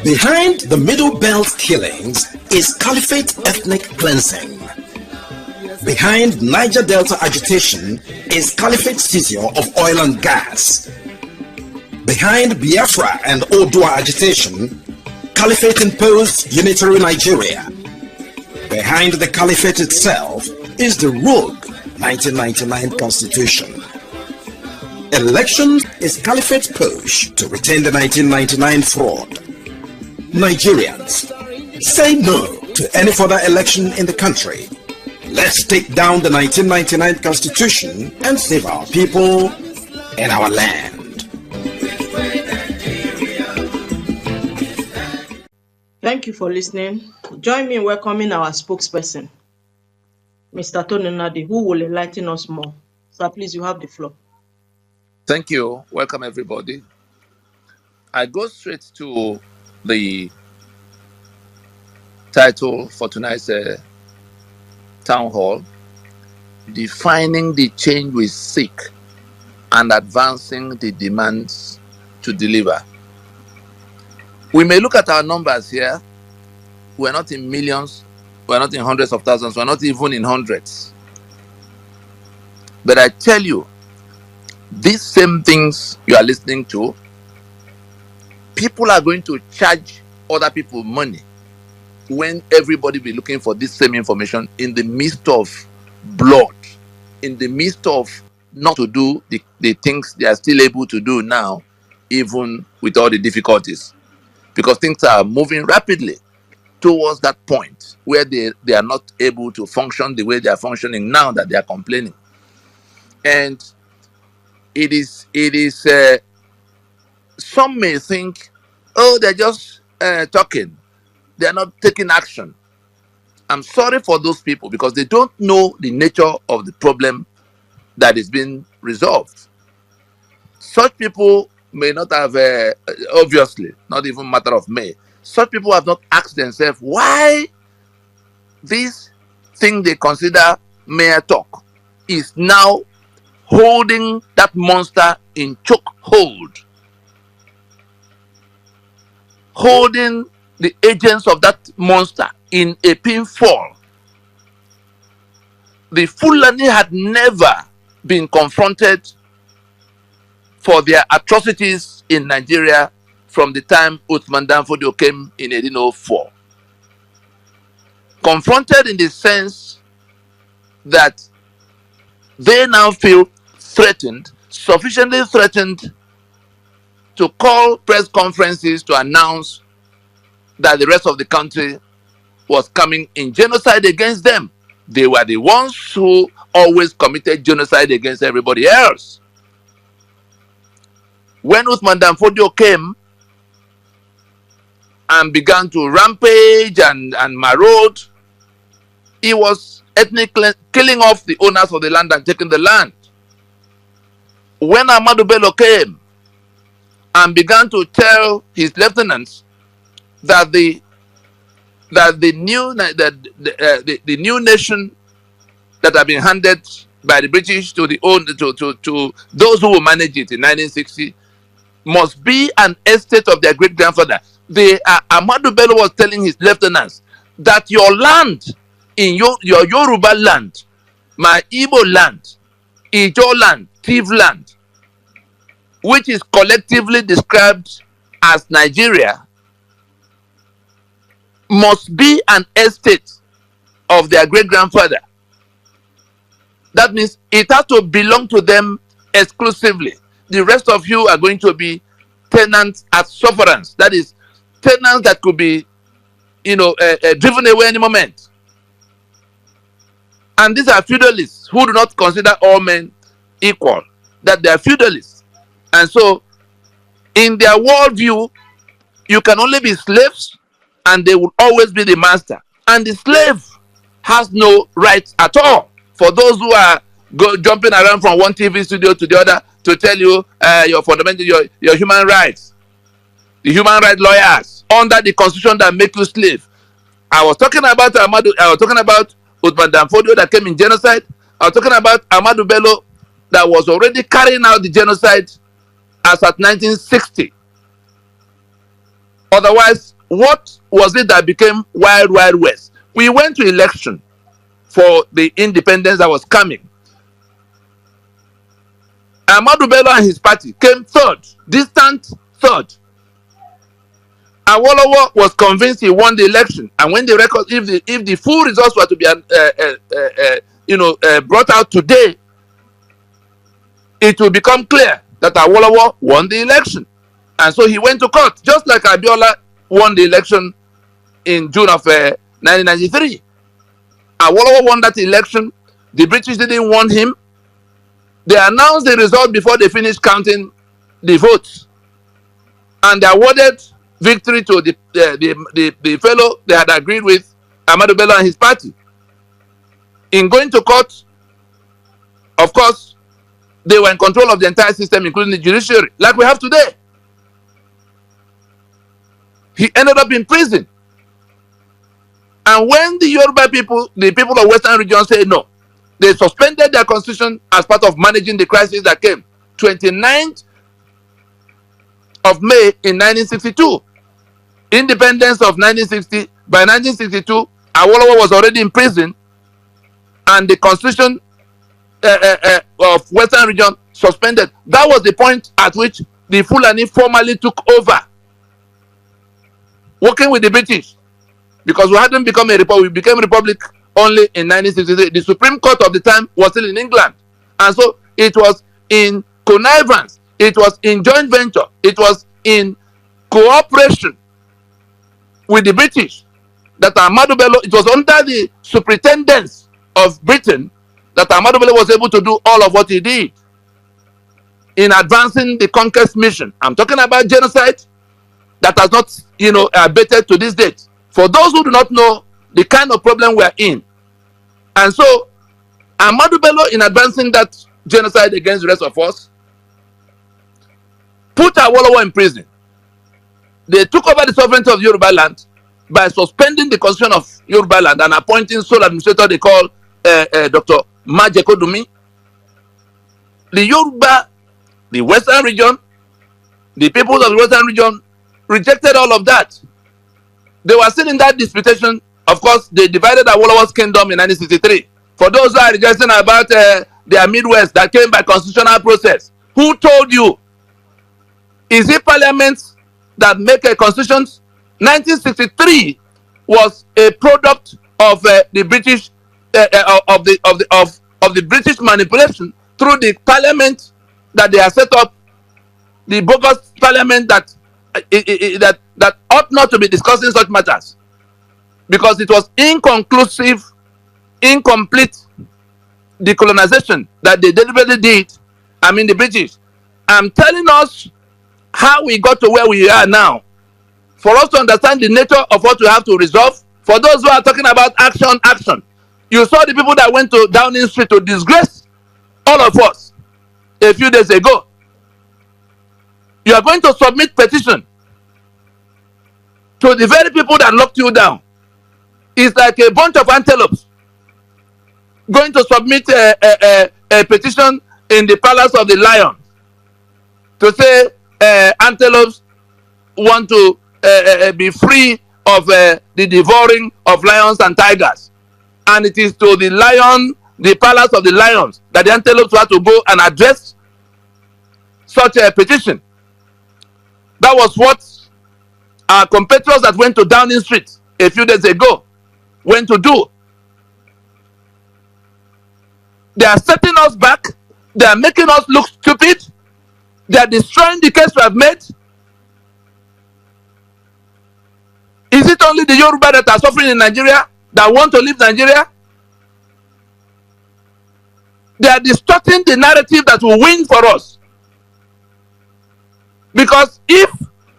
Behind the Middle Belt killings is Caliphate ethnic cleansing. Behind Niger Delta agitation is Caliphate seizure of oil and gas. Behind Biafra and Odua agitation, Caliphate imposed unitary Nigeria. Behind the Caliphate itself is the rogue 1999 Constitution. Election is Caliphate's push to retain the 1999 fraud. Nigerians, say no to any further election in the country. Let's take down the 1999 Constitution and save our people and our land. Thank you for listening. Join me in welcoming our spokesperson, Mr. Tony Nadi, who will enlighten us more. Sir, please, you have the floor. Thank you. Welcome, everybody. I go straight to the title for tonight's town hall, Defining the Change We Seek and Advancing the Demands to Deliver. We may look at our numbers here. We're not in millions, we're not in hundreds of thousands, we're not even in hundreds. But I tell you, these same things you are listening to, people are going to charge other people money when everybody be looking for this same information in the midst of blood, in the midst of not to do the things they are still able to do now, even with all the difficulties. Because things are moving rapidly towards that point where they are not able to function the way they are functioning now that they are complaining. And it is some may think, oh, they're just talking. They are not taking action. I'm sorry for those people because they don't know the nature of the problem that is being resolved. Such people may not have, obviously, not even matter of may. Such people have not asked themselves why this thing they consider mere talk is now holding that monster in chokehold, holding the agents of that monster in a pinfall. The Fulani had never been confronted for their atrocities in Nigeria from the time Uthman Danfodio came in 1804. Confronted in the sense that they now feel threatened, sufficiently threatened to call press conferences to announce that the rest of the country was coming in genocide against them. They were the ones who always committed genocide against everybody else. When Uthman Danfodio came and began to rampage and maraud, he was ethnically killing off the owners of the land and taking the land. When Ahmadu Bello came and began to tell his lieutenants that the new nation that had been handed by the British to those who will manage it in 1960 must be an estate of their great grandfather. Ahmadu Bello was telling his lieutenants that your land, in your Yoruba land, my Igbo land, Ijo land, Tiv land, which is collectively described as Nigeria, must be an estate of their great grandfather. That means it has to belong to them exclusively. The rest of you are going to be tenants as sufferance. That is, tenants that could be, driven away any moment. And these are feudalists who do not consider all men equal, that they are feudalists. And so, in their worldview, you can only be slaves and they will always be the master. And the slave has no rights at all. For those who are jumping around from one TV studio to the other to tell you your fundamental, your human rights, the human rights lawyers under the constitution that make you slave. I was talking about Uthman Danfodio that came in genocide. I was talking about Ahmadu Bello that was already carrying out the genocide as at 1960. Otherwise, what was it that became Wild Wild West? We went to election for the independence that was coming. Ahmadu Bello and his party came third, distant third. Awolowo was convinced he won the election, and when the record, if the full results were to be brought out today, it will become clear that Awolowo won the election, and so he went to court, just like Abiola won the election in June of 1993. Awolowo won that election. The British didn't want him. They announced the result before they finished counting the votes, and they awarded victory to the fellow they had agreed with, Ahmadu Bello and his party. In going to court, of course, they were in control of the entire system, including the judiciary, like we have today. He ended up in prison. And when the Yoruba people, the people of Western region, say no, they suspended their constitution as part of managing the crisis that came. 29th of May in 1962. Independence of 1960. By 1962, Awolowo was already in prison, and the constitution of Western region suspended. That was the point at which the Fulani formally took over, working with the British, because we hadn't become a republic. We became a republic only in 1963. The Supreme Court of the time was still in England, and so it was in connivance, it was in joint venture, it was in cooperation with the British that Ahmadu Bello, it was under the superintendence of Britain that Ahmadu Bello was able to do all of what he did in advancing the conquest mission. I'm talking about genocide that has not, abated to this date. For those who do not know the kind of problem we're in. And so, Ahmadu Bello, in advancing that genocide against the rest of us, put Awolowo in prison. They took over the sovereignty of Yoruba land by suspending the constitution of Yoruba land and appointing sole administrator they call Dr. Majekodumi. The Yoruba, the Western region, the people of the Western region rejected all of that. They were still in that disputation. Of course, they divided Awolowo's kingdom in 1963. For those who are rejecting about their Midwest that came by constitutional process, who told you? Is it parliaments that make a constitution? 1963 was a product of the British of the British manipulation through the parliament that they have set up, the bogus parliament that that ought not to be discussing such matters, because it was inconclusive, incomplete decolonization that they deliberately did. I mean, the British. I'm telling us how we got to where we are now, for us to understand the nature of what we have to resolve. For those who are talking about action, you saw the people that went to Downing Street to disgrace all of us a few days ago. You are going to submit petition to the very people that locked you down. It's like a bunch of antelopes going to submit a petition in the palace of the lion to say antelopes want to be free of the devouring of lions and tigers. And it is to the lion, the palace of the lions, that the antelopes have to go and address such a petition. That was what our competitors that went to Downing Street a few days ago went to do. They are setting us back. They are making us look stupid. They are destroying the case we have made. Is it only the Yoruba that are suffering in Nigeria, that want to leave Nigeria? They are distorting the narrative that will win for us. Because if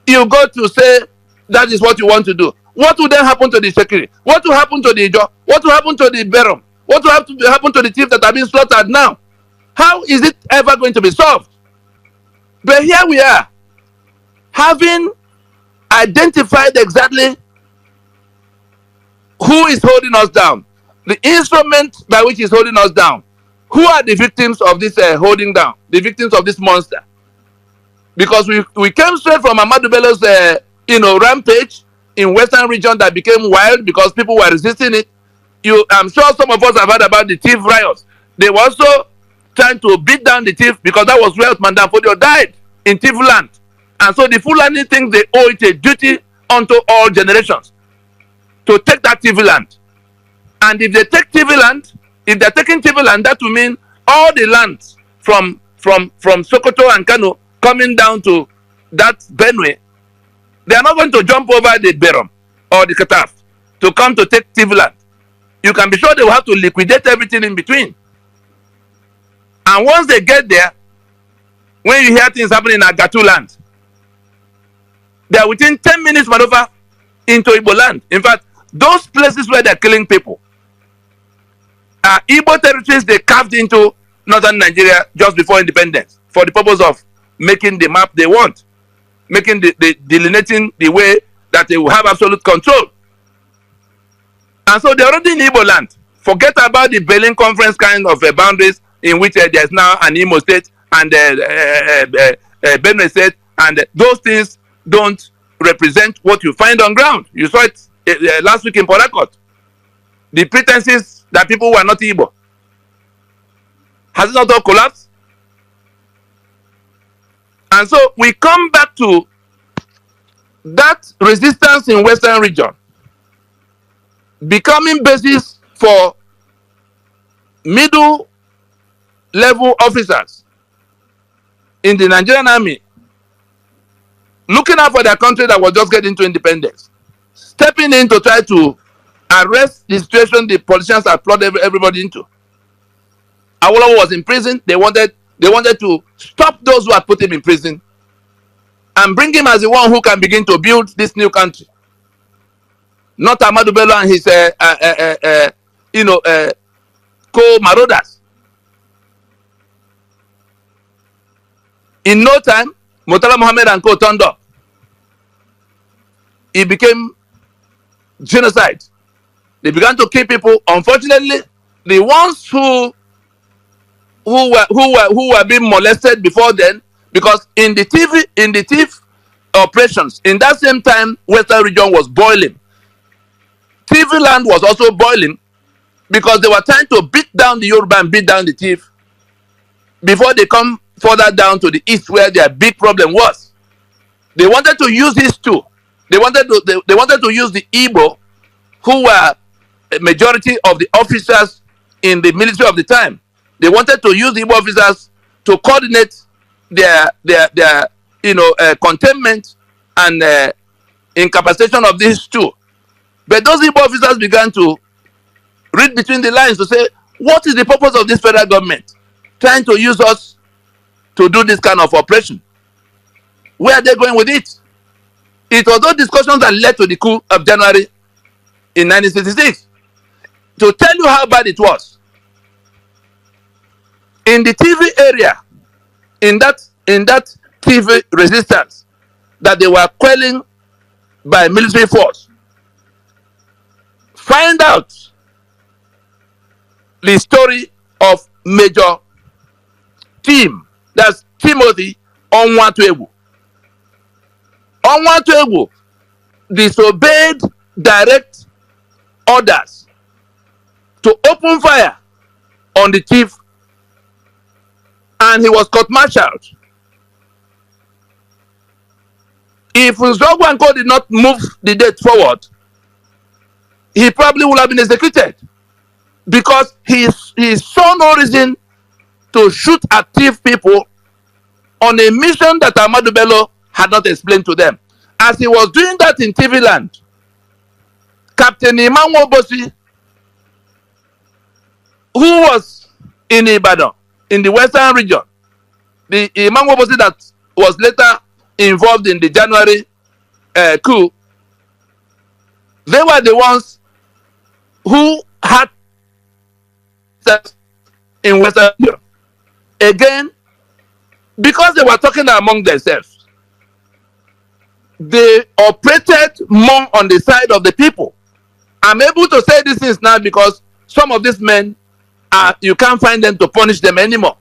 you go to say that is what you want to do, what will then happen to the Shekiri? What will happen to the Ijo? What will happen to the Berom? What will happen to the chiefs that are being slaughtered now? How is it ever going to be solved? But here we are, having identified exactly who is holding us down, the instrument by which is holding us down. Who are the victims of this holding down? The victims of this monster? Because we came straight from Ahmadu Bello's rampage, in Western region that became wild because people were resisting it. I'm sure some of us have heard about the thief riots. They were also trying to beat down the thief because that was where Mandan Fodio died, in thief land. And so the Fulani think they owe it a duty unto all generations to take that thief land. And if they take TV land, if they're taking TV land, that will mean all the lands from Sokoto and Kano coming down to that Benue, they are not going to jump over the Berom or the Kataf to come to take TV land. You can be sure they will have to liquidate everything in between. And once they get there, when you hear things happening in Agatu land, they are within 10 minutes maneuver into Igbo land. In fact, those places where they're killing people are Igbo territories they carved into northern Nigeria just before independence for the purpose of making the map they want, making delineating the way that they will have absolute control. And so they're already in Igbo land. Forget about the Berlin Conference kind of boundaries in which there's now an Imo state and Benue state, and those things don't represent what you find on ground. You saw it last week in Port Harcourt. The pretenses that people were not Igbo. Has it not all collapsed? And so we come back to that resistance in Western region becoming basis for middle level officers in the Nigerian army looking out for their country that was just getting into independence, stepping in to try to arrest the situation the politicians have plotted everybody into. Awolowo was in prison. They wanted to stop those who had put him in prison and bring him as the one who can begin to build this new country. Not Ahmadu Bello and his co-marauders. In no time, Murtala Mohammed and co turned up. It became genocide. They began to kill people. Unfortunately, the ones who were being molested before then, because in the thief operations, in that same time, Western region was boiling. TV land was also boiling because they were trying to beat down the Yoruba and beat down the thief before they come further down to the east where their big problem was. They wanted to use this too. They wanted to use the Igbo, who were a majority of the officers in the military of the time. They wanted to use the Igbo officers to coordinate their containment and incapacitation of these two. But those Igbo officers began to read between the lines to say, what is the purpose of this federal government trying to use us to do this kind of operation? Where are they going with it? It was those discussions that led to the coup of January in 1966. To tell you how bad it was, in the TV area, in that TV resistance that they were quelling by military force, find out the story of Major Tim, that's Timothy Onwatuegwu. Onwatuegwu disobeyed direct orders to open fire on the thief, and he was court-martialed. If Nzogwu and Co did not move the date forward, he probably would have been executed, because he saw no reason to shoot at thief people on a mission that Ahmadu Bello had not explained to them. As he was doing that in TV land, Captain Imanwo Bosi, who was in Ibadan, in the Western region, the Imanwo Bosi that was later involved in the January coup, they were the ones who had sex in Western region. Again, because they were talking among themselves, they operated more on the side of the people. I'm able to say these things now because some of these men, you can't find them to punish them anymore.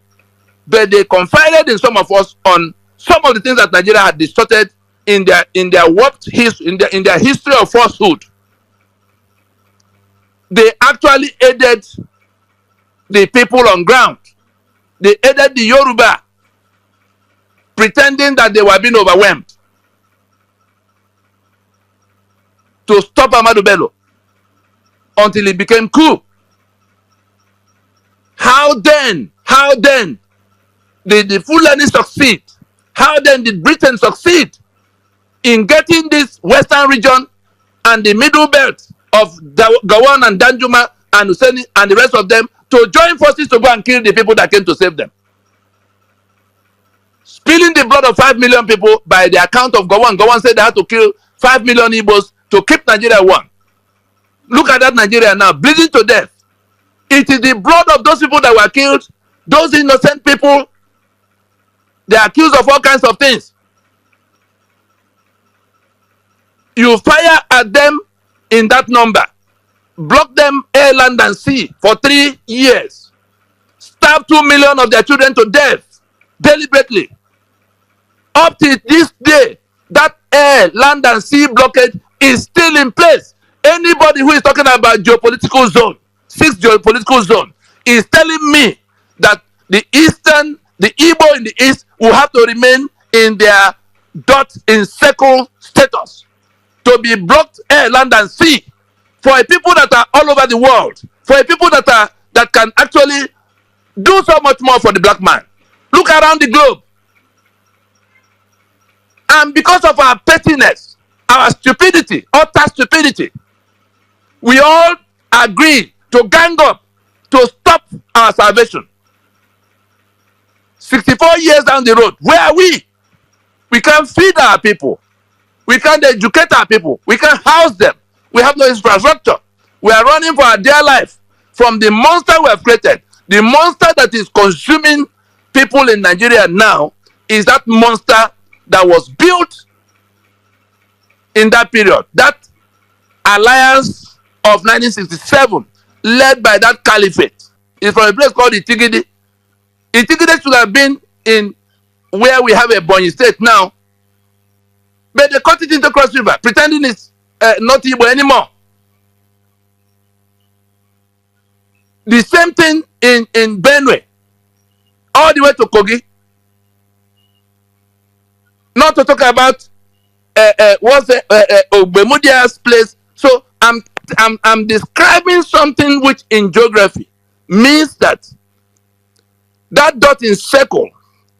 But they confided in some of us on some of the things that Nigeria had distorted in their warped history, in their history of falsehood, they actually aided the people on ground. They aided the Yoruba, pretending that they were being overwhelmed, to stop Ahmadu Bello until it became coup. How then did the Fulani succeed? How then did Britain succeed in getting this western region and the middle belt of Gawan and Danjuma and Hussein and the rest of them to join forces to go and kill the people that came to save them? Spilling the blood of 5 million people by the account of Gawan. Gawan said they had to kill 5 million Igbos to keep Nigeria one. Look at that Nigeria now, bleeding to death. It is the blood of those people that were killed, those innocent people. They are accused of all kinds of things. You fire at them in that number, block them air, land, and sea for 3 years, starve 2 million of their children to death deliberately. Up to this day, that air, land, and sea blockade is still in place. Anybody who is talking about geopolitical zone, 6th geopolitical zone, is telling me that the Igbo in the east will have to remain in their dot in circle status, to be blocked air, land, and sea, for a people that are all over the world, for a people that can actually do so much more for the black man. Look around the globe. And because of our pettiness, our stupidity, utter stupidity, we all agree to gang up to stop our salvation. 64 years down the road, where are we? We can't feed our people. We can't educate our people. We can't house them. We have no infrastructure. We are running for our dear life from the monster we have created. The monster that is consuming people in Nigeria now is that monster that was built in that period. That alliance of 1967, led by that caliphate, is from a place called Itigidi. Itigidi should have been in where we have a Bonny state now, but they cut it into Cross River, pretending it's not Igbo anymore. The same thing in Benue, all the way to Kogi. Not to talk about what's Ogbemudia's place. So I'm describing something which in geography means that dot in circle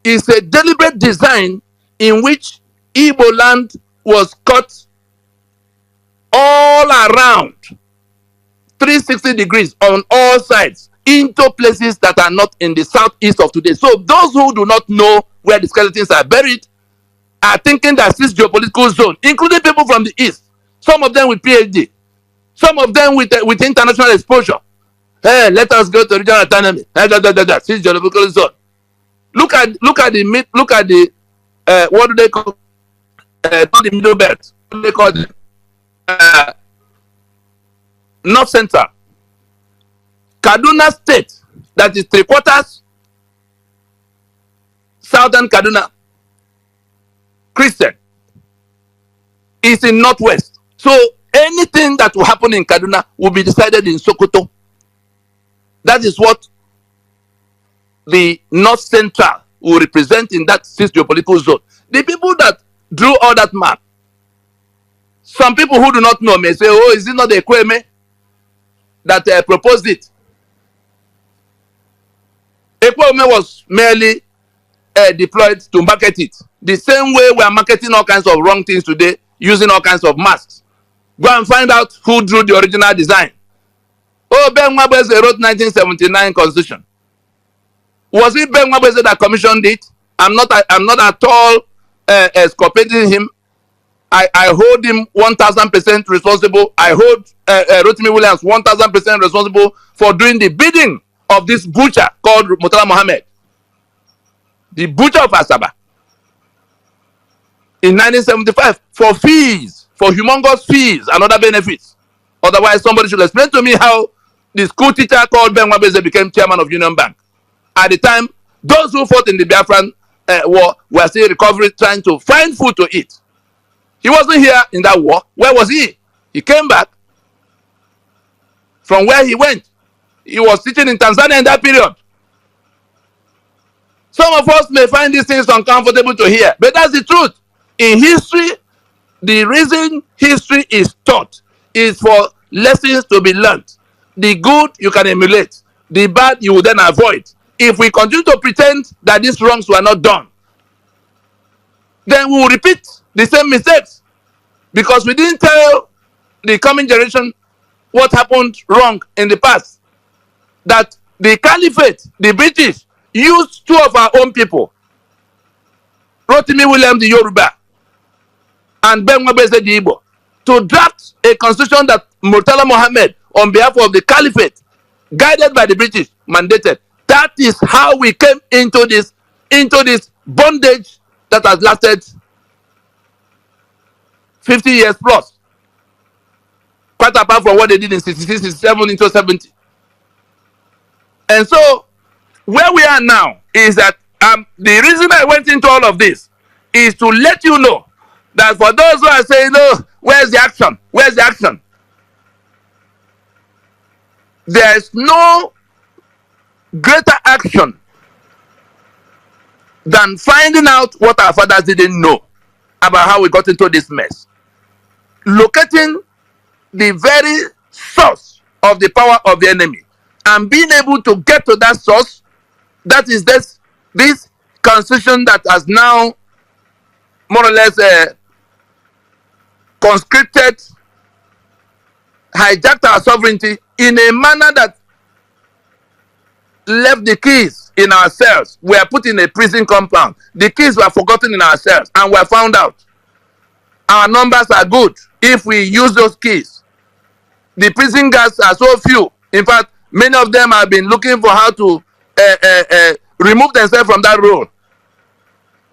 is a deliberate design in which Igbo land was cut all around 360 degrees on all sides into places that are not in the southeast of today. So those who do not know where the skeletons are buried are thinking that this geopolitical zone, including people from the east, some of them with PhD, some of them with international exposure. Hey, let us go to regional autonomy. This geopolitical zone. Look at the what do they call not the middle belt? What do they call it? North Central. Kaduna State, that is 3/4 southern Kaduna, Christian, is in Northwest. So anything that will happen in Kaduna will be decided in Sokoto. That is what the North Central will represent in that 6th geopolitical zone. The people that drew all that map, some people who do not know may say, oh, is it not the Ekweme that proposed it? Ekweme was merely deployed to market it. The same way we are marketing all kinds of wrong things today, using all kinds of masks. Go and find out who drew the original design. Oh, Ben Wabese wrote 1979 Constitution. Was it Ben Wabese that commissioned it? I'm not at all exculpating him. I hold him 1,000% responsible. I hold Rotimi Williams 1,000% responsible for doing the bidding of this butcher called Murtala Mohammed, the butcher of Asaba, in 1975 for fees, for humongous fees and other benefits. Otherwise, somebody should explain to me how the school teacher called Ben Wabese became chairman of Union Bank. At the time, those who fought in the Biafran war were still recovering, trying to find food to eat. He wasn't here in that war. Where was he? He came back from where he went. He was sitting in Tanzania in that period. Some of us may find these things uncomfortable to hear, but that's the truth. In history, the reason history is taught is for lessons to be learned. The good you can emulate, the bad you will then avoid. If we continue to pretend that these wrongs were not done, then we will repeat the same mistakes because we didn't tell the coming generation what happened wrong in the past. That the caliphate, the British, used two of our own people, Rotimi Williams the Yoruba and Ben Webese the Igbo, to draft a constitution that Murtala Mohammed, on behalf of the caliphate, guided by the British, mandated. That is how we came into this bondage that has lasted 50 years plus. Quite apart from what they did in 66, 67 into 70. And so, where we are now is that the reason I went into all of this is to let you know that for those who are saying, no, where's the action? Where's the action? There's no greater action than finding out what our fathers didn't know about how we got into this mess. Locating the very source of the power of the enemy and being able to get to that source. That is this constitution that has now more or less conscripted, hijacked our sovereignty in a manner that left the keys in our cells. We are put in a prison compound. The keys were forgotten in our cells and were found out. Our numbers are good if we use those keys. The prison guards are so few. In fact, many of them have been looking for how to remove themselves from that role.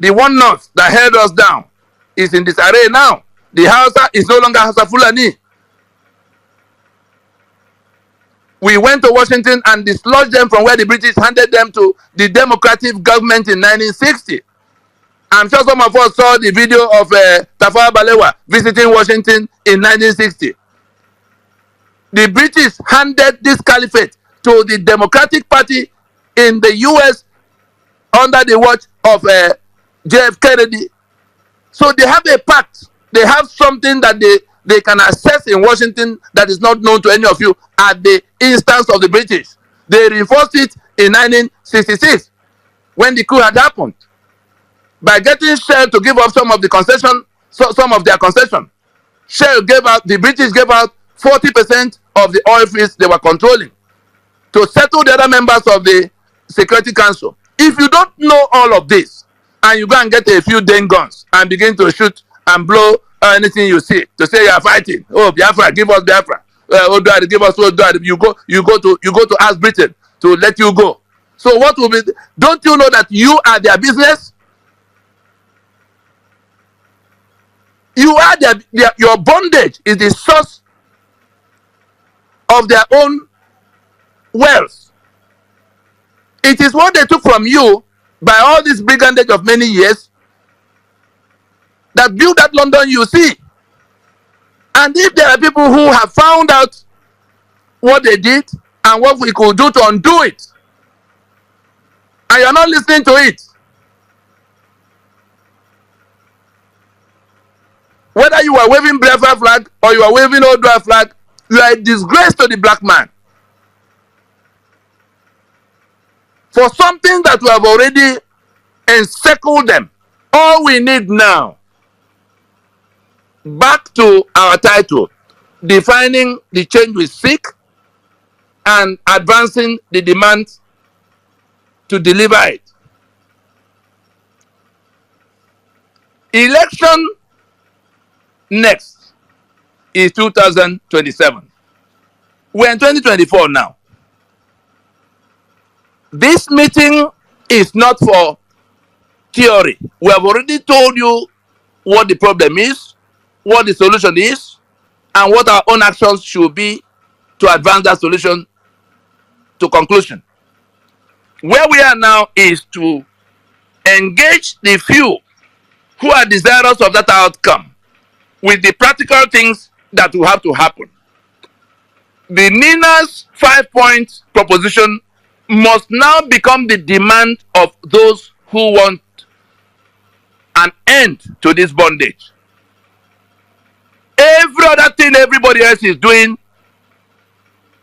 The one nurse that held us down is in disarray now. The Hausa is no longer Hausa Fulani. We went to Washington and dislodged them from where the British handed them to the democratic government in 1960. I'm sure some of us saw the video of Tafawa Balewa visiting Washington in 1960. The British handed this caliphate to the Democratic Party in the US under the watch of J.F. Kennedy. So they have a pact. They have something that they can access in Washington that is not known to any of you at the instance of the British. They reinforced it in 1966 when the coup had happened by getting Shell to give up some of the concession, some of their concession. Shell gave out, the British gave out 40% of the oil fields they were controlling to settle the other members of the Security Council. If you don't know all of this and you go and get a few Dane guns and begin to shoot and blow anything you see to say you are fighting, oh Biafra, give us Biafra, Oduari, give us Oduari, you go to ask Britain to let you go. So what will be? Don't you know that you are their business? You are your bondage is the source of their own wealth. It is what they took from you by all this brigandage of many years that built that London you see. And if there are people who have found out what they did and what we could do to undo it, and you're not listening to it, whether you are waving Biafra flag or you are waving Odua flag, you are a disgrace to the black man. For something that we have already encircled them. All we need now, back to our title, defining the change we seek and advancing the demand to deliver it. Election next is 2027. We're in 2024 now. This meeting is not for theory. We have already told you what the problem is, what the solution is, and what our own actions should be to advance that solution to conclusion. Where we are now is to engage the few who are desirous of that outcome with the practical things that will have to happen. The NINAS 5-point proposition must now become the demand of those who want an end to this bondage. Every other thing everybody else is doing,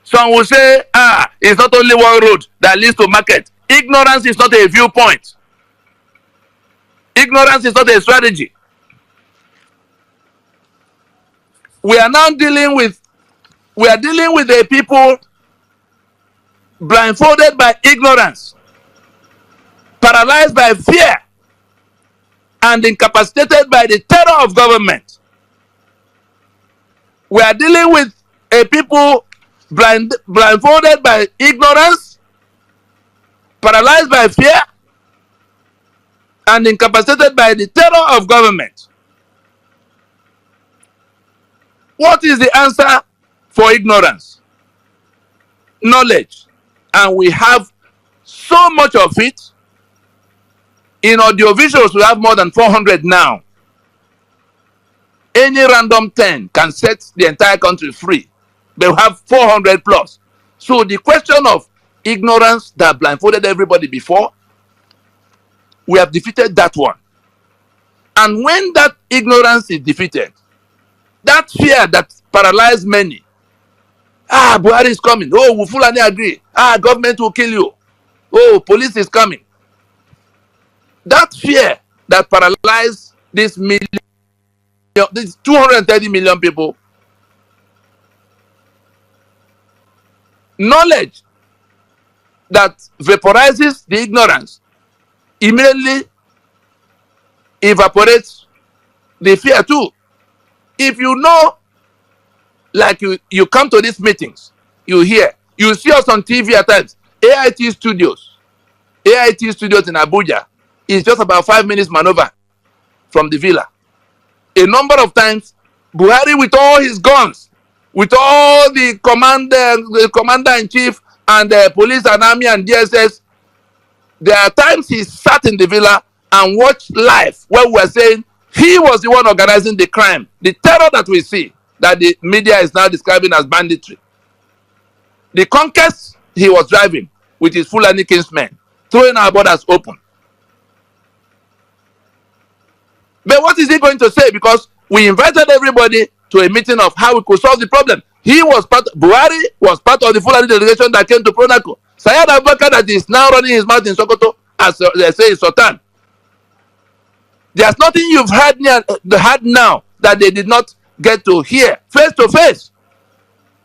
some will say, it's not only one road that leads to market. Ignorance is not a viewpoint. Ignorance is not a strategy. We are now dealing with a people blindfolded by ignorance, paralyzed by fear, and incapacitated by the terror of government. We are dealing with a people blindfolded by ignorance, paralyzed by fear, and incapacitated by the terror of government. What is the answer for ignorance? Knowledge. And we have so much of it. In audiovisuals, we have more than 400 now. Any random 10 can set the entire country free. They have 400 plus. So the question of ignorance that blindfolded everybody before, we have defeated that one. And when that ignorance is defeated, that fear that paralyzed many, Buhari is coming. Oh, will Fulani agree? Government will kill you. Oh, police is coming. That fear that paralyzed these 230 million people, knowledge that vaporizes the ignorance immediately evaporates the fear too. If you know, like you come to these meetings, you hear, you see us on TV at times. AIT Studios in Abuja is just about 5 minutes maneuver from the villa. A number of times, Buhari with all his guns, with all the commander-in-chief and the police and army and DSS, there are times he sat in the villa and watched live where we were saying he was the one organizing the crime, the terror that we see, that the media is now describing as banditry. The conquest he was driving with his Fulani kinsmen, throwing our borders open. But what is he going to say? Because we invited everybody to a meeting of how we could solve the problem. Buhari was part of the Fulani delegation that came to Pronaco. Sayed Abubakar that is now running his mouth in Sokoto, as they say is Sultan. There's nothing you've heard now that they did not get to hear face to face.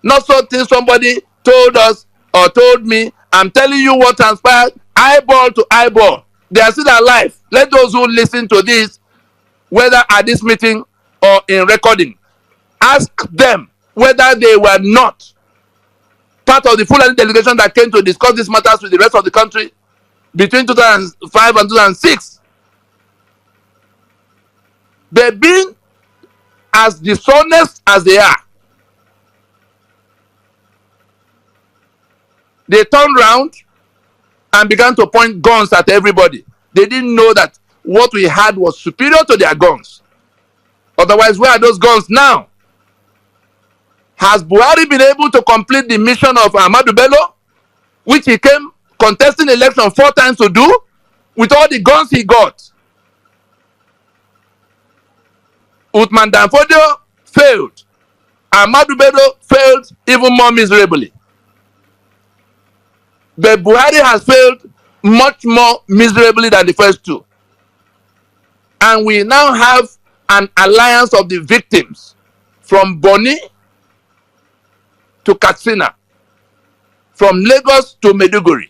Not something somebody told us or told me. I'm telling you what transpired, eyeball to eyeball. They are still alive. Let those who listen to this, whether at this meeting or in recording, ask them whether they were not part of the Fulani delegation that came to discuss these matters with the rest of the country between 2005 and 2006. They've been as dishonest as they are. They turned around and began to point guns at everybody. They didn't know that what we had was superior to their guns. Otherwise, where are those guns now? Has Buhari been able to complete the mission of Ahmadu Bello, which he came contesting election 4 times to do, with all the guns he got? Uthman Danfodio failed. Ahmadu Bello failed even more miserably. But Buhari has failed much more miserably than the first 2. And we now have an alliance of the victims from Boni to Katsina, from Lagos to Maiduguri.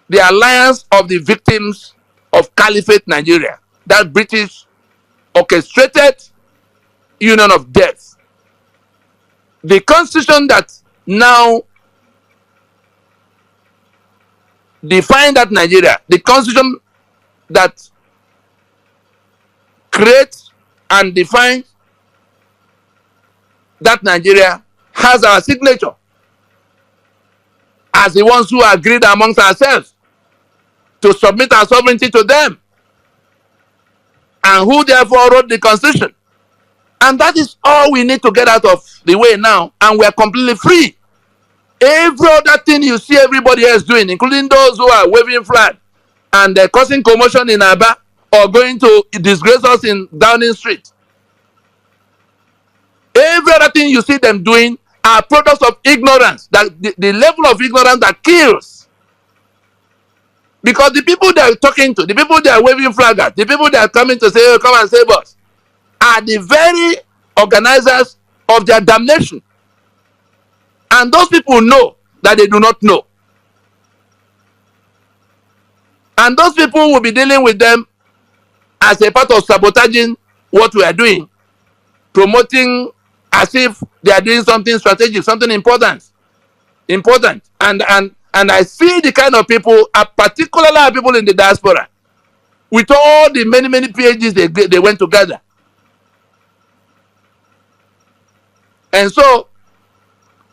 The alliance of the victims of Caliphate Nigeria, that British orchestrated union of death. The constitution that now defines that Nigeria, the constitution that creates and defines that Nigeria, has our signature as the ones who agreed amongst ourselves to submit our sovereignty to them. and who therefore wrote the Constitution. And that is all we need to get out of the way now, and we are completely free. Every other thing you see everybody else doing, including those who are waving flag and causing commotion in Aba or going to disgrace us in Downing Street. Every other thing you see them doing are products of ignorance, that the level of ignorance that kills. Because the people they are talking to, the people they are waving flag at, the people they are coming to say, oh, come and save us, are the very organizers of their damnation. And those people know that they do not know. And those people will be dealing with them as a part of sabotaging what we are doing, promoting as if they are doing something strategic, something important. And I see the kind of people, particularly people in the diaspora, with all the many PhDs they went to gather. And so,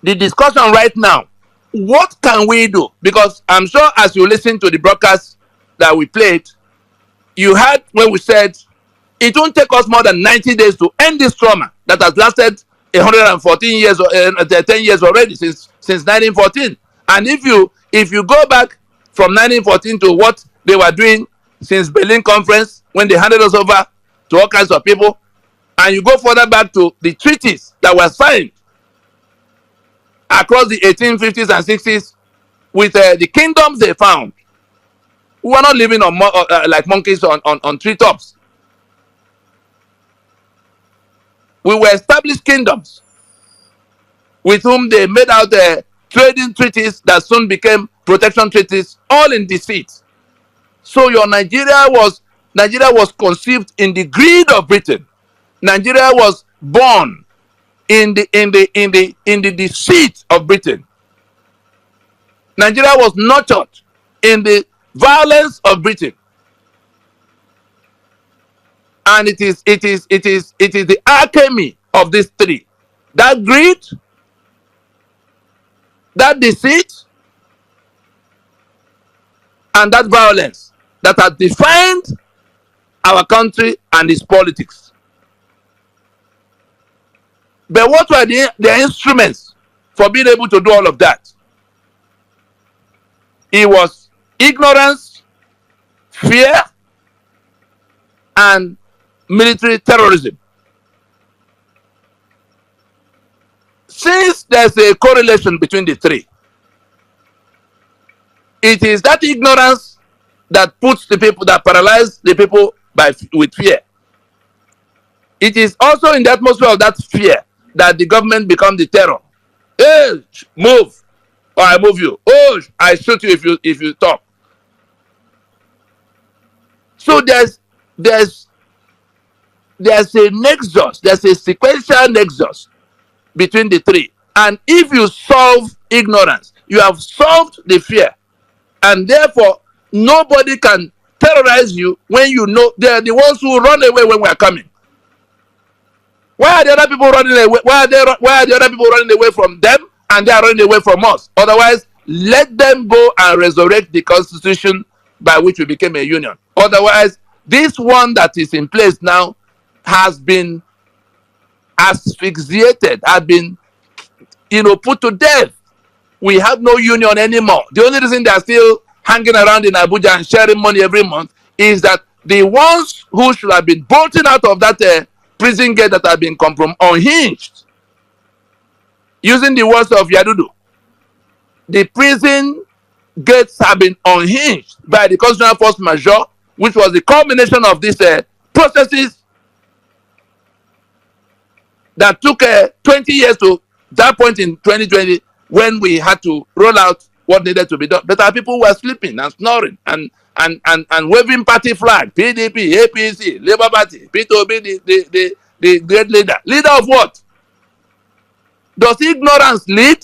the discussion right now, what can we do? Because I'm sure as you listen to the broadcast that we played, you heard when we said it won't take us more than 90 days to end this trauma that has lasted 114 years or 10 years already since 1914. And if you go back from 1914 to what they were doing since Berlin Conference, when they handed us over to all kinds of people, and you go further back to the treaties that were signed across the 1850s and 60s with the kingdoms they found, we were not living on like monkeys on treetops. We were established kingdoms with whom they made out trading treaties that soon became protection treaties, all in deceit. So your Nigeria was conceived in the greed of Britain. Nigeria was born in the deceit of Britain. Nigeria was nurtured in the violence of Britain. And it is the alchemy of these three: that greed, that deceit, and that violence that has defined our country and its politics. But what were the instruments for being able to do all of that? It was ignorance, fear, and military terrorism. Since there's a correlation between the three, it is that ignorance that puts the people, that paralyzes the people with fear. It is also in the atmosphere of that fear that the government becomes the terror. Hey, move, or I move you. Oh, I shoot you if you talk. So there's a nexus, there's a sequential nexus between the three. And if you solve ignorance, you have solved the fear. And therefore, nobody can terrorize you when you know they're the ones who run away when we are coming. Why are the other people running away? Why are the other people running away from them and they are running away from us? Otherwise, let them go and resurrect the constitution by which we became a union. Otherwise, this one that is in place now has been asphyxiated, has been, put to death. We have no union anymore. The only reason they are still hanging around in Abuja and sharing money every month is that the ones who should have been bolting out of that prison gate that have been unhinged, using the words of Yadudu, the prison gates have been unhinged by the constitutional force majeure, which was the culmination of these processes that took 20 years to that point in 2020 when we had to roll out what needed to be done. But our people were sleeping and snoring and waving party flag, PDP, APC, Labour Party, P2B, the great leader. Leader of what? Does ignorance lead?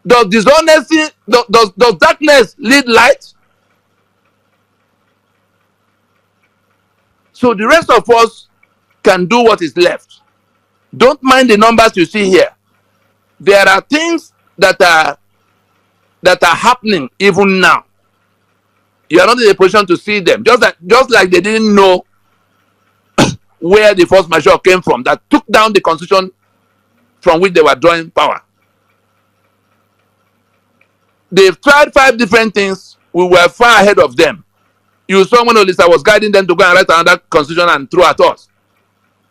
Does dishonesty, does darkness lead light? So the rest of us can do what is left. Don't mind the numbers you see here. There are things that are happening even now You are not in a position to see them. Just like they didn't know where the force majeure came from that took down the constitution from which they were drawing power. They've tried 5 different things. We were far ahead of them. You saw when Olisa was guiding them to go and write another constitution and throw at us.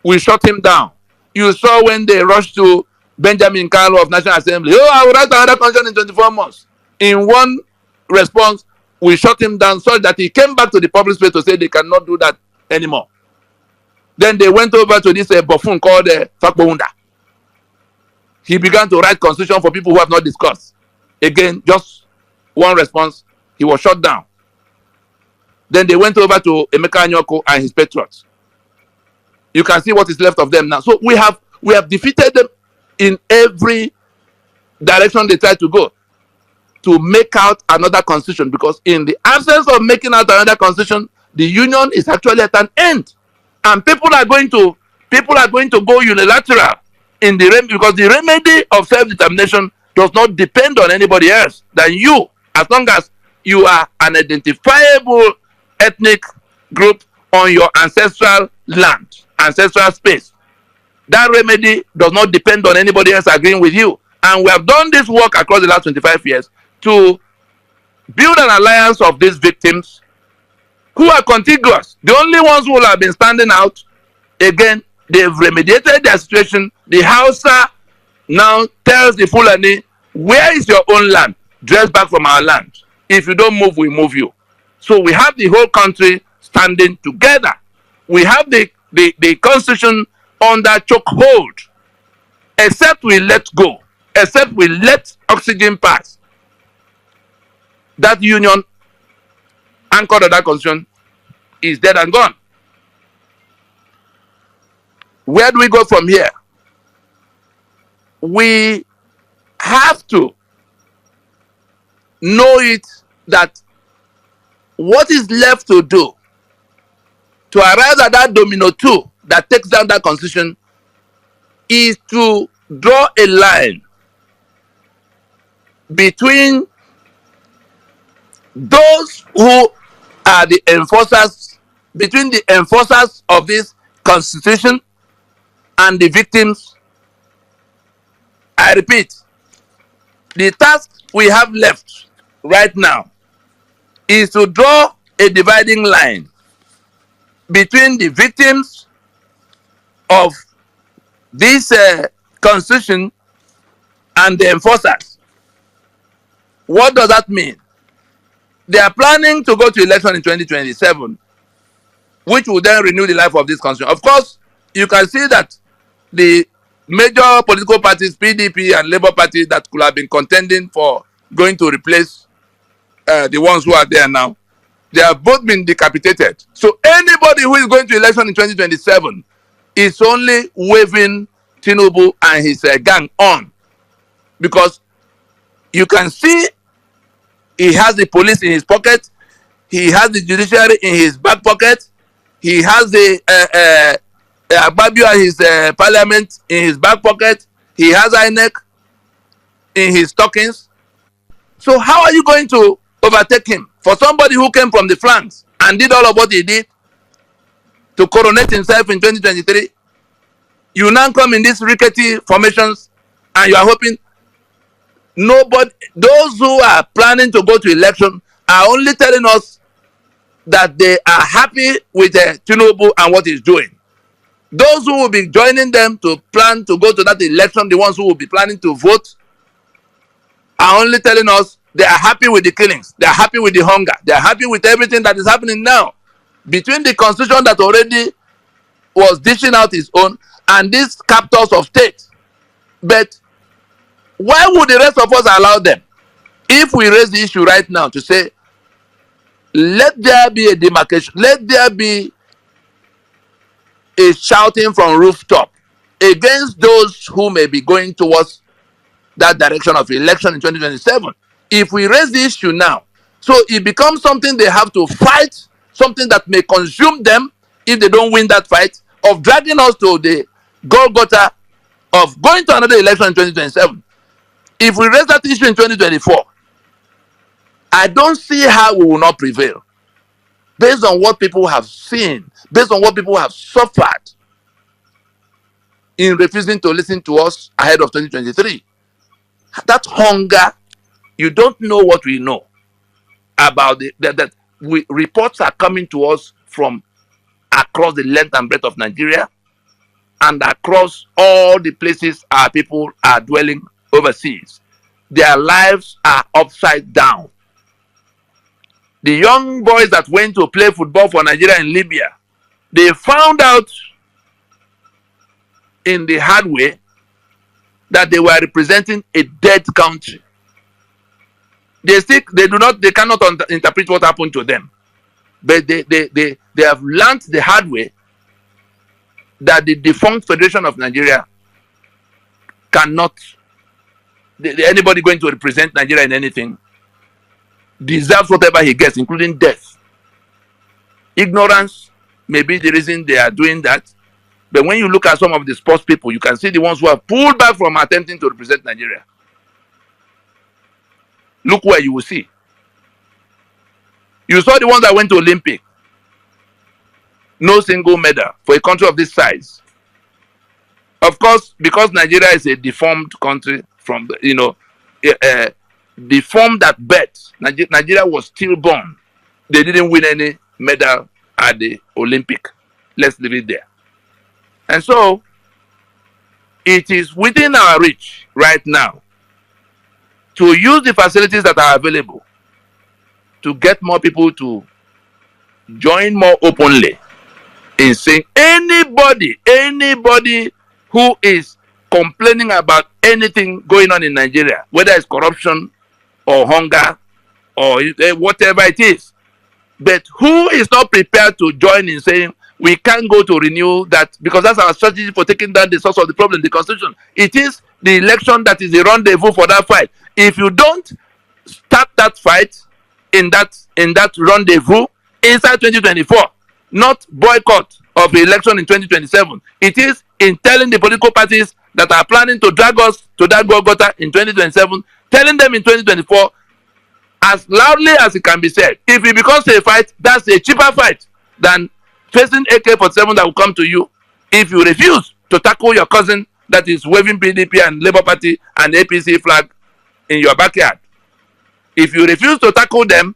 We shut him down. You saw when they rushed to Benjamin Carlo of National Assembly. Oh, I will write another constitution in 24 months. In one response, we shut him down so that he came back to the public space to say they cannot do that anymore. Then they went over to this buffoon called Fakbounda. He began to write constitution for people who have not discussed. Again, just one response, he was shut down. Then they went over to Emeka Anyoko and his patriots. You can see what is left of them now. So we have defeated them in every direction they try to go to make out another constitution, because in the absence of making out another constitution, the union is actually at an end, and people are going to go unilateral in because the remedy of self-determination does not depend on anybody else than you, as long as you are an identifiable ethnic group on your ancestral land, ancestral space. That remedy does not depend on anybody else agreeing with you. And we have done this work across the last 25 years to build an alliance of these victims who are contiguous. The only ones who have been standing out, again, they've remediated their situation. The Hausa now tells the Fulani, where is your own land? Dress back from our land. If you don't move, we move you. So we have the whole country standing together. We have the constitution under chokehold. Except we let go, except we let oxygen pass, that union anchored on that constitution is dead and gone. Where do we go from here? We have to know it that what is left to do to arrive at that domino 2 that takes down that constitution is to draw a line between those who are the enforcers, between the enforcers of this constitution and the victims. I repeat, the task we have left right now is to draw a dividing line between the victims of this constitution and the enforcers. What does that mean? They are planning to go to election in 2027, which will then renew the life of this constitution. Of course, you can see that the major political parties, PDP and Labour Party, that could have been contending for going to replace the ones who are there now, they have both been decapitated. So anybody who is going to election in 2027 is only waving Tinubu and his gang on, because you can see he has the police in his pocket, he has the judiciary in his back pocket, he has the Babio and his parliament in his back pocket, he has INEC in his stockings. So how are you going to overtake him? For somebody who came from the flanks and did all of what he did to coronate himself in 2023, you now come in these rickety formations and you are hoping nobody, those who are planning to go to election are only telling us that they are happy with Tinubu and what he's doing. Those who will be joining them to plan to go to that election, the ones who will be planning to vote, are only telling us they are happy with the killings, they are happy with the hunger, they are happy with everything that is happening now. Between the constitution that already was dishing out its own and these captors of state. But why would the rest of us allow them? If we raise the issue right now to say, let there be a demarcation, let there be a shouting from rooftop against those who may be going towards that direction of election in 2027. If we raise the issue now, so it becomes something they have to fight, something that may consume them if they don't win that fight, of dragging us to the Golgotha of going to another election in 2027. If we raise that issue in 2024 I don't see how we will not prevail. Based on what people have seen, based on what people have suffered in refusing to listen to us ahead of 2023. That hunger, you don't know what we know about reports are coming to us from across the length and breadth of Nigeria and across all the places our people are dwelling overseas. Their lives are upside down. The young boys that went to play football for Nigeria in Libya, they found out in the hard way that they were representing a dead country. They cannot interpret what happened to them. But they have learned the hard way that the defunct Federation of Nigeria cannot, anybody going to represent Nigeria in anything deserves whatever he gets, including death. Ignorance may be the reason they are doing that. But when you look at some of the sports people, you can see the ones who have pulled back from attempting to represent Nigeria. Look where you will see. You saw the ones that went to Olympic. No single medal for a country of this size. Of course, because Nigeria is a deformed country from, deformed at birth. Nigeria was stillborn. They didn't win any medal at the Olympic. Let's leave it there. And so, it is within our reach right now to use the facilities that are available to get more people to join more openly in saying anybody who is complaining about anything going on in Nigeria, whether it's corruption or hunger or whatever it is, but who is not prepared to join in saying we can't go to renew that, because that's our strategy for taking down the source of the problem, the constitution. It is the election that is the rendezvous for that fight. If you don't start that fight in that rendezvous inside 2024, not boycott of the election in 2027, it is in telling the political parties that are planning to drag us to that Golgotha in 2027, telling them in 2024 as loudly as it can be said. If it becomes a fight, that's a cheaper fight than facing AK-47 that will come to you if you refuse to tackle your cousin that is waving PDP and Labour Party and APC flag in your backyard. If you refuse to tackle them,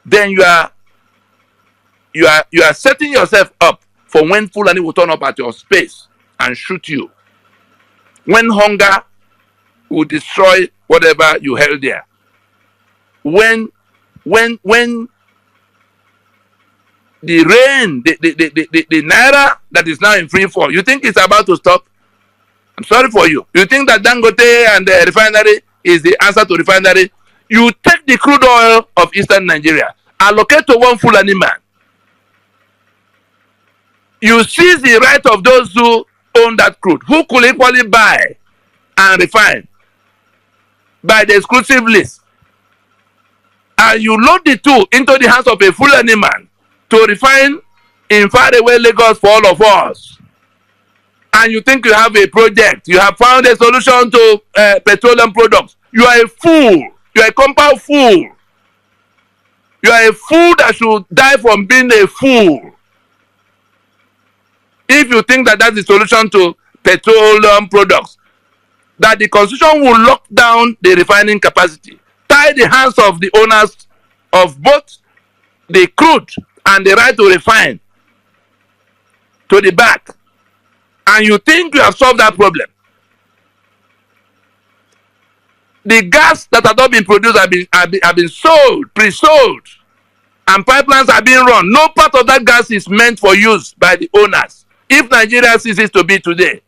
then you are setting yourself up for when Fulani will turn up at your space and shoot you. When hunger will destroy whatever you held there. When the rain, the naira that is now in free fall, you think it's about to stop? I'm sorry for you. You think that Dangote and the refinery is the answer to refinery? You take the crude oil of Eastern Nigeria, allocate to one Fulani man. You seize the right of those who own that crude, who could equally buy and refine by the exclusive list. And you load the two into the hands of a Fulani man to refine in faraway Lagos for all of us. And you think you have a project, you have found a solution to petroleum products. You are a fool. You are a compound fool. You are a fool that should die from being a fool. If you think that that's the solution to petroleum products, that the constitution will lock down the refining capacity, tie the hands of the owners of both the crude and the right to refine to the back, and you think you have solved that problem. The gas that has not been produced have been sold, pre-sold, and pipelines are being run. No part of that gas is meant for use by the owners. If Nigeria ceases to be today,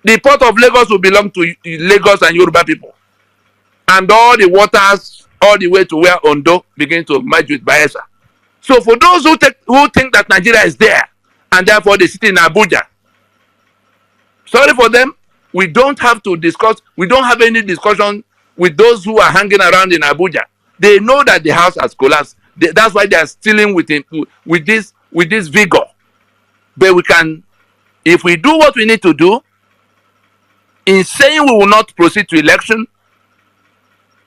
the port of Lagos will belong to Lagos and Yoruba people. And all the waters, all the way to where Ondo begins to merge with Bayelsa. So for those who think that Nigeria is there, and therefore they sit in Abuja, sorry for them, we don't have to discuss, we don't have any discussion with those who are hanging around in Abuja. They know that the house has collapsed. That's why they are stealing with this vigor. But we can, if we do what we need to do, in saying we will not proceed to election,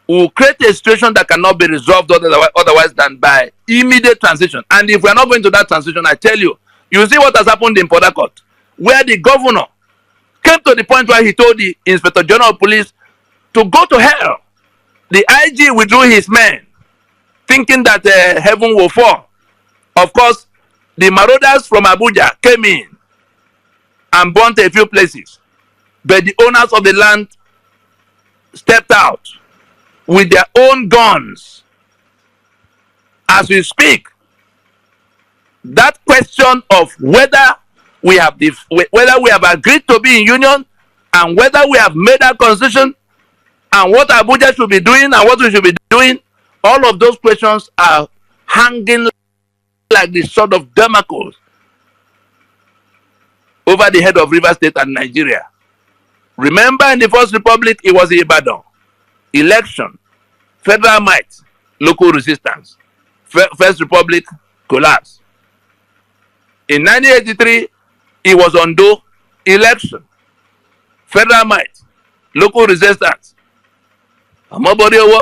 We will create a situation that cannot be resolved otherwise than by immediate transition. And if we are not going to that transition, I tell you, you see what has happened in Port Harcourt, where the governor came to the point where he told the Inspector General of Police to go to hell. The IG withdrew his men, thinking that heaven will fall. Of course, the marauders from Abuja came in and burnt a few places. But the owners of the land stepped out with their own guns. As we speak, that question of whether we have agreed to be in union and whether we have made our constitution and what Abuja should be doing and what we should be doing, all of those questions are hanging like the sword of Damocles over the head of Rivers State and Nigeria. Remember, in the First Republic, it was Ibadan. Election, federal might, local resistance. First Republic collapse. In 1983, it was Ondo. Election, federal might, local resistance. Amobodiowo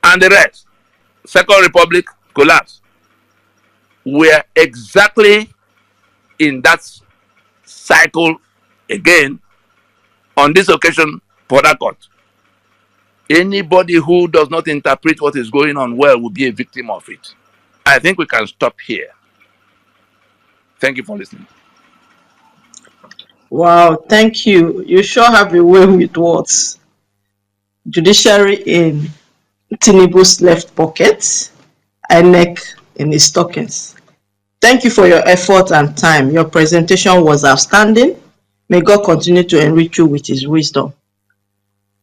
and the rest. Second Republic collapse. We're exactly in that cycle again. On this occasion, Port Harcourt. Anybody who does not interpret what is going on well will be a victim of it. I think we can stop here. Thank you for listening. Wow, thank you. You sure have a way with words. Judiciary in Tinubu's left pocket, INEC in his stockings. Thank you for your effort and time. Your presentation was outstanding. May God continue to enrich you with his wisdom.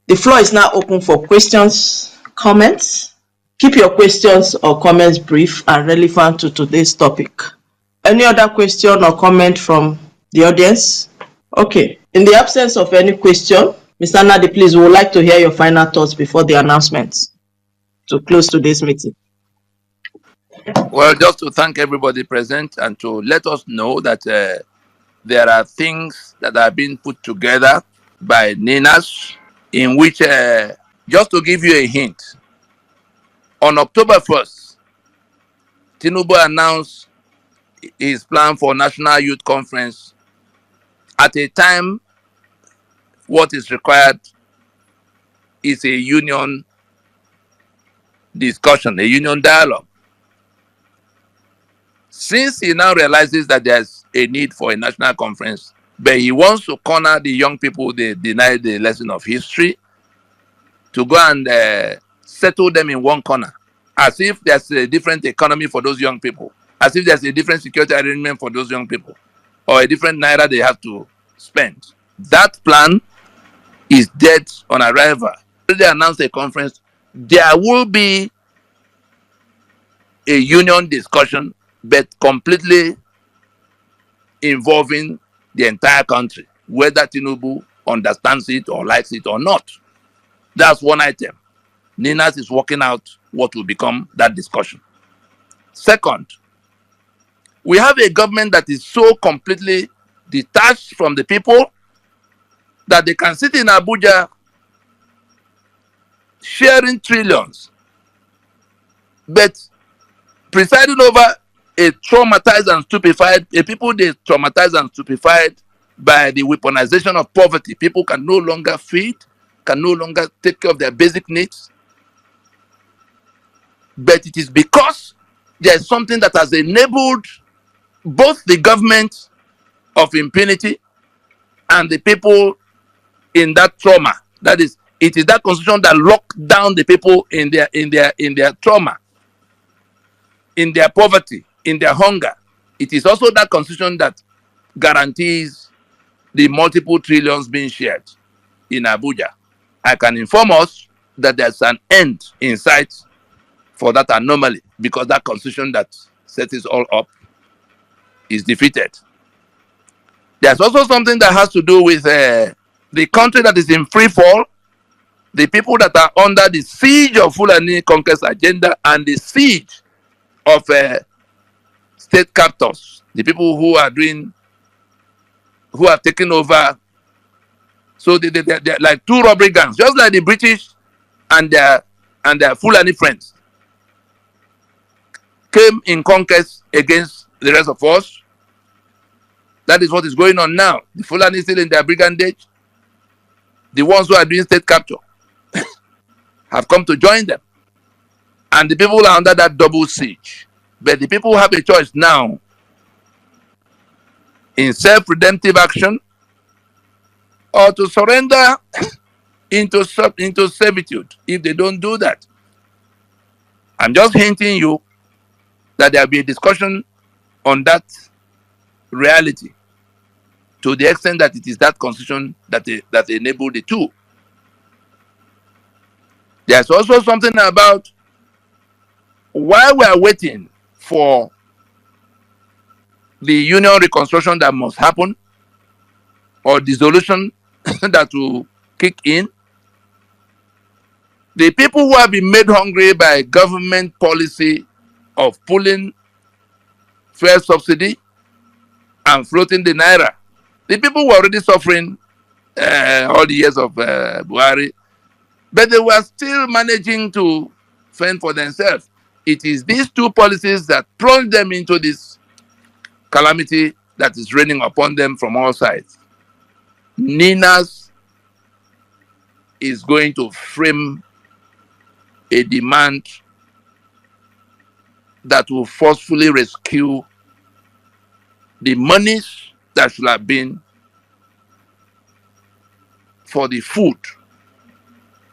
The floor is now open for questions, comments. Keep your questions or comments brief and relevant to today's topic. Any other question or comment from the audience? Okay. In the absence of any question, Mr. Nadi, please, we would like to hear your final thoughts before the announcement to close today's meeting. Well, just to thank everybody present and to let us know that there are things that are being put together by NINAS in which, just to give you a hint, on October 1st, Tinubu announced his plan for National Youth Conference at a time what is required is a union discussion, a union dialogue. Since he now realizes that there's a need for a national conference, but he wants to corner the young people they deny the lesson of history, to go and settle them in one corner, as if there's a different economy for those young people, as if there's a different security arrangement for those young people, or a different naira they have to spend. That plan is dead on arrival. They announced a conference. There will be a union discussion, but completely involving the entire country, whether Tinubu understands it or likes it or not. That's one item. NINAS is working out what will become that discussion. Second, we have a government that is so completely detached from the people that they can sit in Abuja sharing trillions, but presiding over a traumatized and stupefied, a people they traumatized and stupefied by the weaponization of poverty. People can no longer feed, can no longer take care of their basic needs. But it is because there is something that has enabled both the government of impunity and the people in that trauma. That is, it is that constitution that locked down the people in their trauma, in their poverty, in their hunger. It is also that constitution that guarantees the multiple trillions being shared in Abuja. I can inform us that there's an end in sight for that anomaly, because that constitution that sets it all up is defeated. There's also something that has to do with the country that is in free fall, the people that are under the siege of Fulani conquest agenda and the siege of state captors, the people who are taking over. So they're like two robbery gangs, just like the British and their Fulani friends came in conquest against the rest of us. That is what is going on now. The Fulani still in their brigandage. The ones who are doing state capture have come to join them. And the people are under that double siege. But the people have a choice now in self-redemptive action or to surrender into servitude if they don't do that. I'm just hinting you that there will be a discussion on that reality to the extent that it is that constitution that enabled the two. There's also something about while we are waiting for the union reconstruction that must happen or dissolution that will kick in, the people who have been made hungry by government policy of pulling fuel subsidy and floating the naira, the people were already suffering all the years of Buhari, but they were still managing to fend for themselves. It is these two policies that plunged them into this calamity that is raining upon them from all sides. NINAS is going to frame a demand that will forcefully rescue the monies that should have been for the food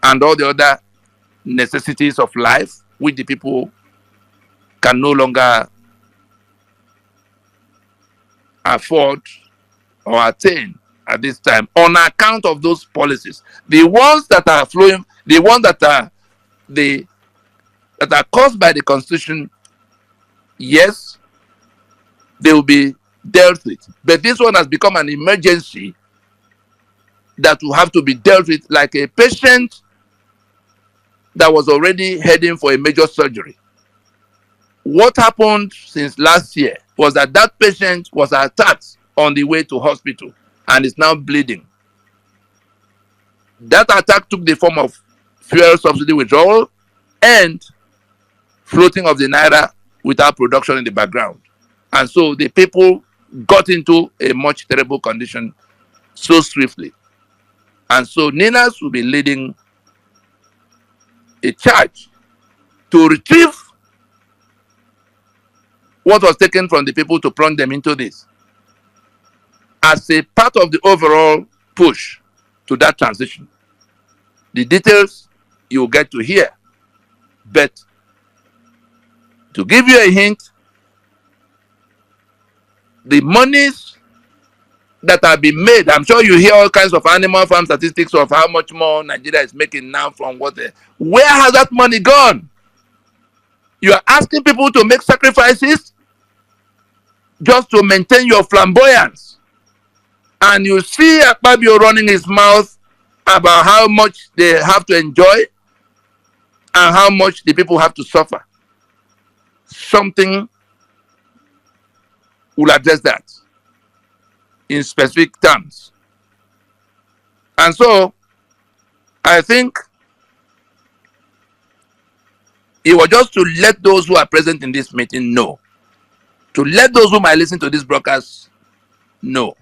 and all the other necessities of life, which the people can no longer afford or attain at this time on account of those policies. The ones that are flowing, the ones that are caused by the Constitution, yes, they will be dealt with. But this one has become an emergency that will have to be dealt with like a patient that was already heading for a major surgery. What happened since last year was that patient was attacked on the way to hospital and is now bleeding. That attack took the form of fuel subsidy withdrawal and floating of the naira without production in the background. And so the people got into a much terrible condition so swiftly. And so NINAS will be leading a charge to retrieve what was taken from the people to plunge them into this as a part of the overall push to that transition. The details you will get to hear. But to give you a hint, the monies that have been made, I'm sure you hear all kinds of animal farm statistics of how much more Nigeria is making now from where has that money gone? You are asking people to make sacrifices just to maintain your flamboyance. And you see Akpabio running his mouth about how much they have to enjoy and how much the people have to suffer. Something will address that in specific terms. And so, I think it was just to let those who are present in this meeting know, to let those who might listen to this broadcast know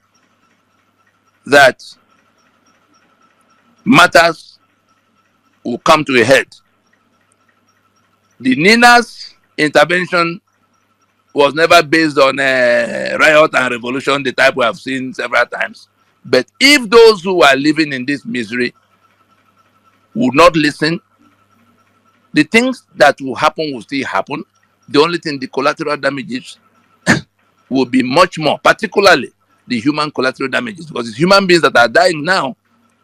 that matters will come to a head. The NINAS intervention was never based on a riot and revolution, the type we have seen several times. But if those who are living in this misery would not listen, the things that will happen will still happen. The only thing, the collateral damages will be much more, particularly the human collateral damages, because it's human beings that are dying now,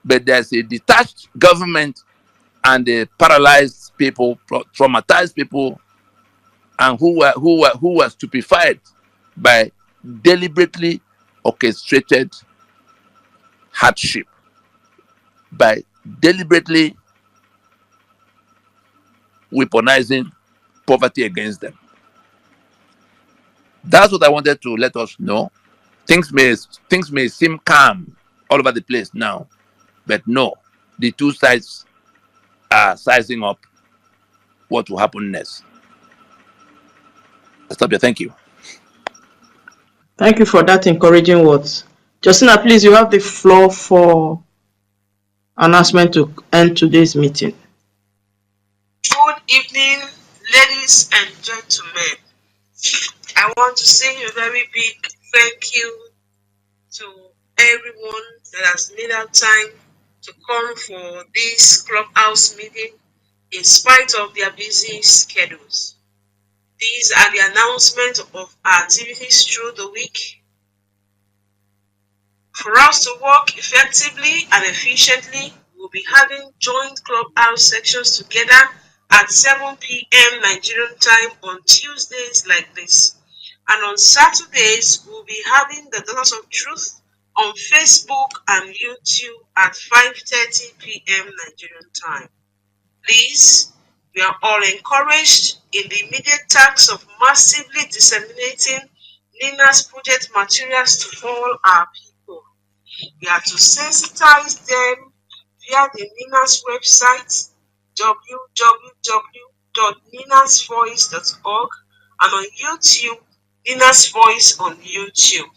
but there's a detached government and a paralyzed people, traumatized people, and who were stupefied by deliberately orchestrated hardship, by deliberately weaponizing poverty against them. That's what I wanted to let us know. Things may seem calm all over the place now, but no, the two sides are sizing up what will happen next. I'll stop here. Thank you. Thank you for that encouraging words. Justina, please, you have the floor for announcement to end today's meeting. Good evening, ladies and gentlemen. I want to say a very big thank you to everyone that has made out time to come for this clubhouse meeting in spite of their busy schedules. These are the announcements of our activities through the week. For us to work effectively and efficiently, we'll be having joint clubhouse sections together at 7 p.m. Nigerian time on Tuesdays like this. And on Saturdays, we'll be having the Daughters of Truth on Facebook and YouTube at 5:30 p.m. Nigerian time. Please, we are all encouraged in the immediate task of massively disseminating NINAS project materials to all our people. We are to sensitize them via the NINAS website www.ninasvoice.org and on YouTube, NINAS Voice on YouTube.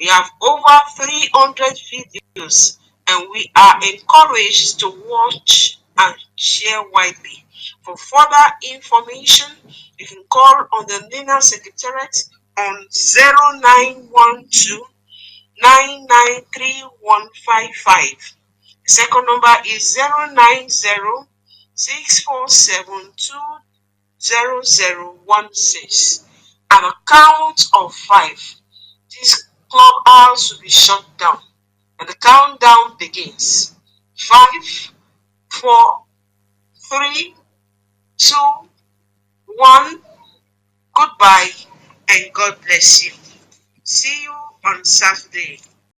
We have over 300 videos and we are encouraged to watch and share widely. For further information, you can call on the NINAS Secretariat on 0912 993-155. The second number is 090-6472-0016. At a count of 5, this clubhouse will be shut down. And the countdown begins. 5, 4, 3, 2, 1. Goodbye and God bless you. See you on Saturday.